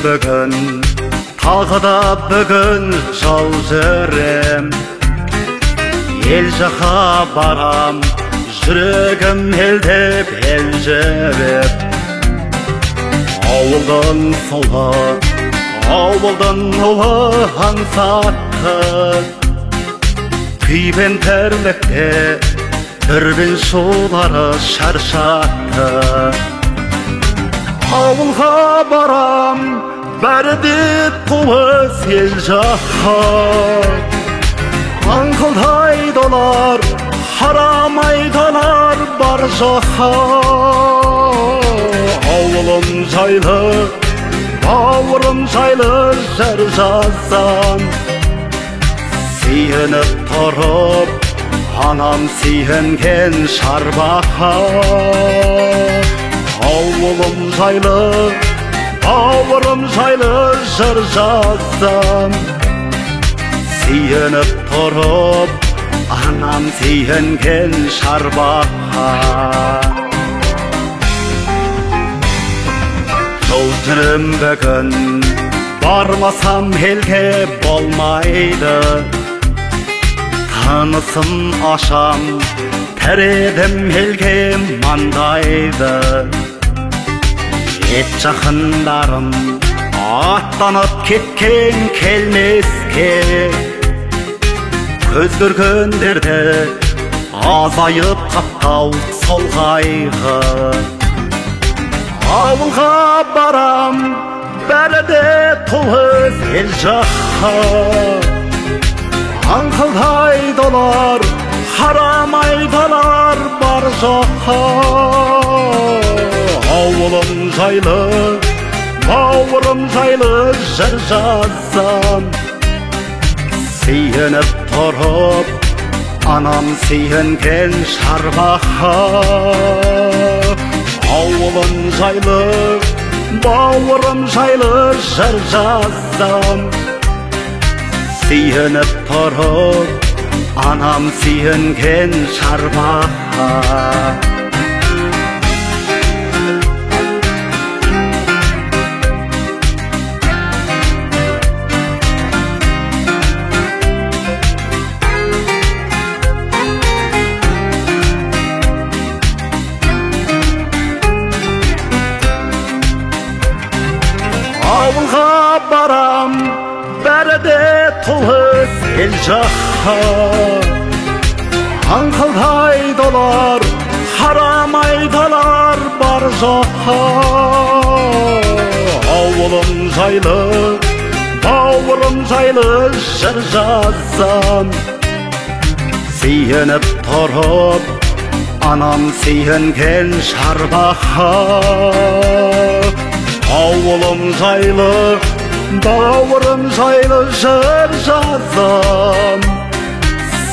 бүгін, тағы да бүгін жол жүрем. Ел жаққа барам, жүрегім елдеп елжіреп. Ауылдың сұлы, ауылдың ұлы аңсатты, күйбен тірлікте дүрбен сулары шаршатты. Ауылға барам, бәрі де туыс ел жаққа. Аңқылдай долар, харамайдалар бар жаққа. Ауылым жайлы, бауырым жайлы жыр жазсам, сүйініп тұрып, анам сүйінген шарбаққа. Ауылым жайлы, бауырым жайлы жыр жазсам, сүйініп тұрып, анам сүйінген шарбаққа. Жол жүрім бүгін, бармасам елге болмайды. Танысым ашам, тіредім елге маңдайды. Ет жақындарым аттанып кеткен келмеске, көз көргендерде азайып қаптау сол қайғы. Ауылға барам, бәрі де туыс ел жаққа. Аңқылдай долар, харамайдалар бар жаққа. Ауылым жайлы, бауырым жайлы жыр жазсам, сүйініп тұрып, анам сүйінген шарбаққа. Ауылым жайлы, бауырым жайлы жыр жазсам, сүйініп тұрып, анам сүйінген шарбаққа. Ауылға барам, бәрі де туыс ел жаққа. Аңқылдай долар, харамайдалар бар жаққа. Ауылым жайлы, бауырым жайлы жыр жазсам, сүйініп тұрып, анам сүйінген шарбаққа. Ауылым жайлы, бауырым жайлы жыр жазсам,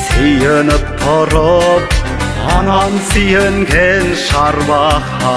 сүйініп тұрып, анам сүйінген шарбаққа.